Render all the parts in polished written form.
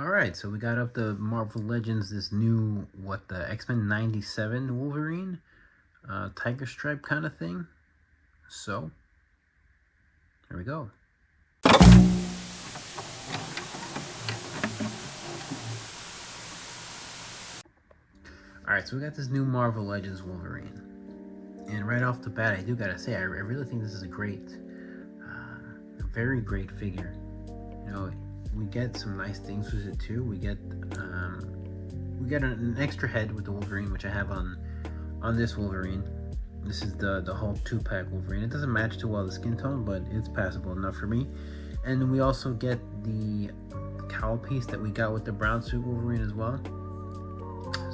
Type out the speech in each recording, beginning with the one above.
Alright, so we got up the Marvel Legends, this new, the X-Men 97 Wolverine, tiger stripe kind of thing. So, here we go. Alright, so we got this new Marvel Legends Wolverine. And right off the bat, I do gotta say, I really think this is a very great figure. You know, we get some nice things with it too. We get an extra head with the Wolverine, which I have on this Wolverine. This is the Hulk 2-pack Wolverine. It doesn't match too well the skin tone, but it's passable enough for me. And we also get the cowl piece that we got with the brown suit Wolverine as well.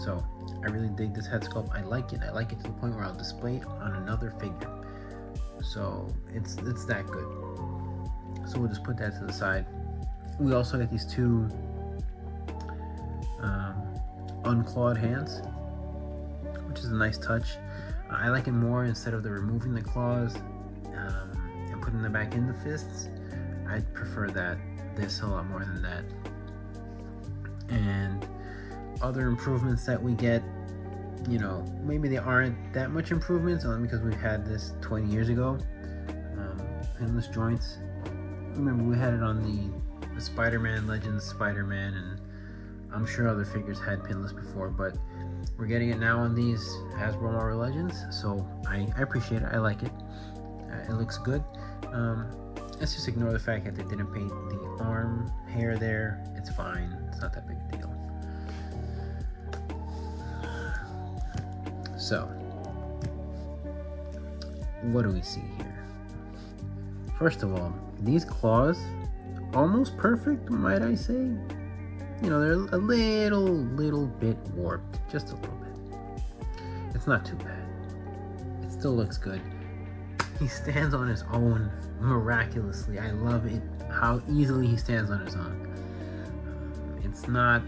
So I really dig this head sculpt. I like it. I like it to the point where I'll display it on another figure. So it's that good. So we'll just put that to the side. We also get these two unclawed hands, which is a nice touch. I like it more instead of removing the claws and putting them back in the fists. I prefer this a lot more than that. And other improvements that we get, you know, maybe they aren't that much improvements, only because we had this 20 years ago. Pinless joints. Remember, we had it on the Spider-Man Legends Spider-Man, and I'm sure other figures had pinless before, but we're getting it now on these Hasbro Marvel Legends, so I appreciate it. I like it. It looks good. Let's just ignore the fact that they didn't paint the arm hair there. It's fine. It's not that big a deal. So, what do we see here? First of all, these claws, almost perfect, might I say. You know, they're a little bit warped, just a little bit. It's not too bad. It still looks good. He stands on his own miraculously. I love it, how easily he stands on his own. It's not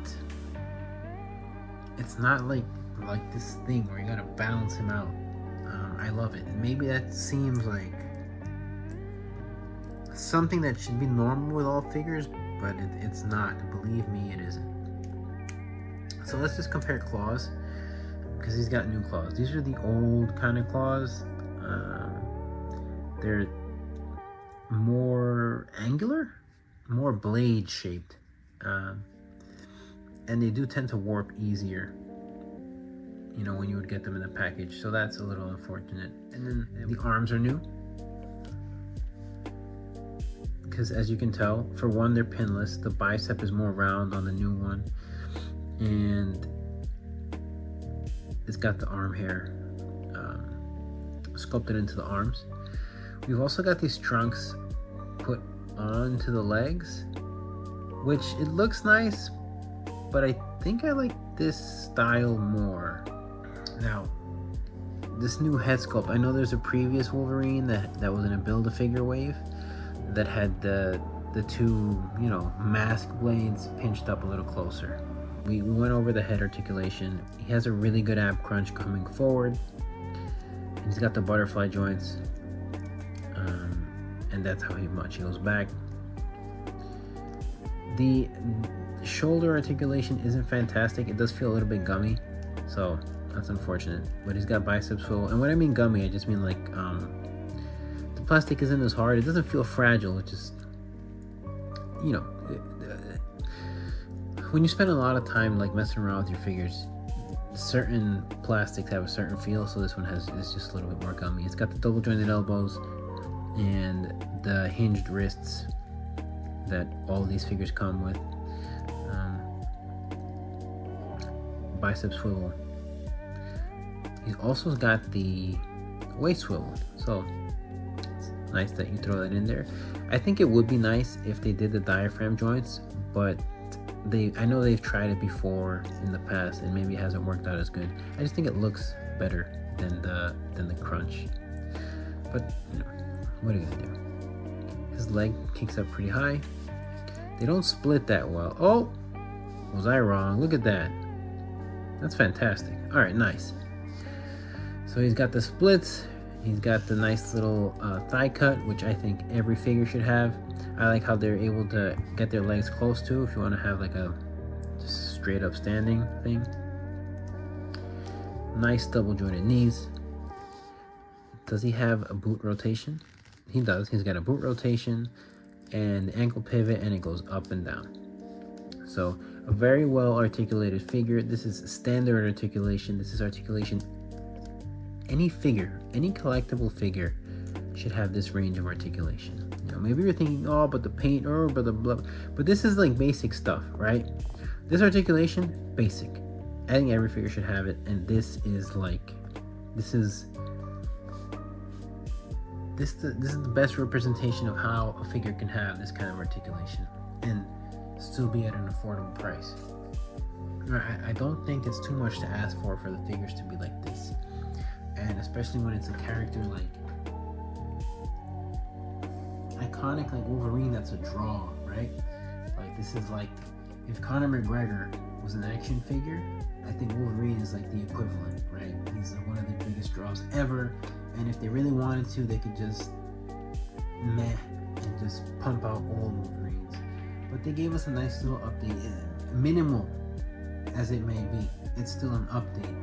like this thing where you gotta balance him out. I love it. And maybe that seems like something that should be normal with all figures, but it's not. Believe me, it isn't. So let's just compare claws, because he's got new claws. These are the old kind of claws. They're more angular, more blade shaped, and they do tend to warp easier, you know, when you would get them in a package. So that's a little unfortunate. And then the arms are new, because as you can tell, for one, they're pinless. The bicep is more round on the new one, and it's got the arm hair sculpted into the arms. We've also got these trunks put onto the legs, which it looks nice, but I think I like this style more. Now, this new head sculpt, I know there's a previous Wolverine that was in a Build-A-Figure wave that had the two, you know, mask blades pinched up a little closer. We went over the head articulation. He has a really good ab crunch coming forward. And he's got the butterfly joints. And that's how much he goes back. The shoulder articulation isn't fantastic. It does feel a little bit gummy, so that's unfortunate. But he's got bicep swivel. And when I mean gummy, I just mean like the plastic isn't as hard. It doesn't feel fragile. It just, you know, when you spend a lot of time like messing around with your figures, certain plastics have a certain feel, so this one is just a little bit more gummy. It's got the double jointed elbows and the hinged wrists that all of these figures come with. Bicep swivel. He's also got the waist swivel, so it's nice that you throw that in there. I think it would be nice if they did the diaphragm joints, but I know they've tried it before in the past and maybe it hasn't worked out as good. I just think it looks better than the crunch. But you know, what are you gonna do? His leg kicks up pretty high. They don't split that well. Oh, was I wrong? Look at that. That's fantastic. All right, nice. So he's got the splits. He's got the nice little thigh cut, which I think every figure should have. I like how they're able to get their legs close to, if you want to have like a just straight up standing thing. Nice double jointed knees. Does he have a boot rotation? He does. He's got a boot rotation and the ankle pivot, and it goes up and down. So a very well articulated figure. This is standard articulation. This is articulation. Any figure, any collectible figure should have this range of articulation. You know, maybe you're thinking, oh, but the paint, or but the blah. But this is like basic stuff, right? This articulation, basic. I think every figure should have it, and this is the best representation of how a figure can have this kind of articulation and still be at an affordable price. I don't think it's too much to ask for the figures to be like this, and especially when it's a character like iconic like Wolverine that's a draw, right? Like this is like if Conor McGregor was an action figure, I think Wolverine is like the equivalent, right? He's one of the biggest draws ever. And if they really wanted to, they could just and just pump out all Wolverines. But they gave us a nice little update, minimal as it may be. It's still an update.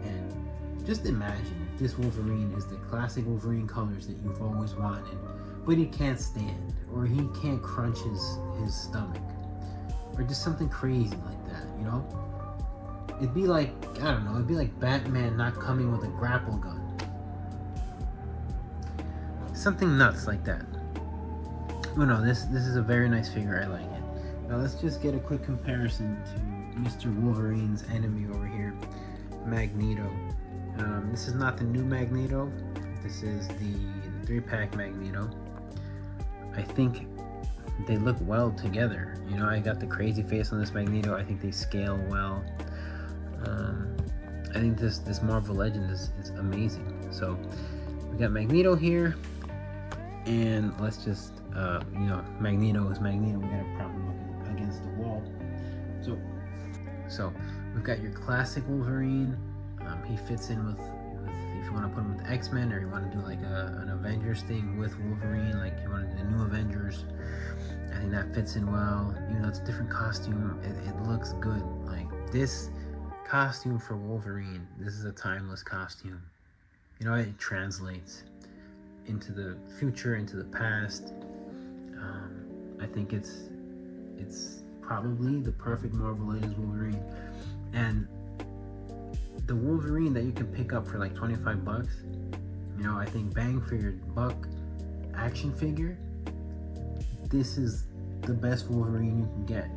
And just imagine if this Wolverine is the classic Wolverine colors that you've always wanted, but he can't stand, or he can't crunch his stomach, or just something crazy like that, you know? It'd be like, I don't know, it'd be like Batman not coming with a grapple gun. Something nuts like that. Oh no, this is a very nice figure. I like it. Now let's just get a quick comparison to Mr. Wolverine's enemy over here, Magneto. This is not the new Magneto. This is the 3-pack Magneto. I think they look well together. You know, I got the crazy face on this Magneto. I think they scale well. I think this Marvel Legend is amazing. So we got Magneto here. And let's just, you know, Magneto is Magneto. We got a problem against the wall. So we've got your classic Wolverine. He fits in with if you want to put him with X-Men, or you want to do like an Avengers thing with Wolverine, like you want to do the new Avengers. I think that fits in well. You know, it's a different costume. It looks good. Like this costume for Wolverine, this is a timeless costume. You know, it translates into the future, into the past. I think it's probably the perfect Marvel Legends Wolverine. And the Wolverine that you can pick up for like 25 bucks, you know, I think bang for your buck action figure, this is the best Wolverine you can get.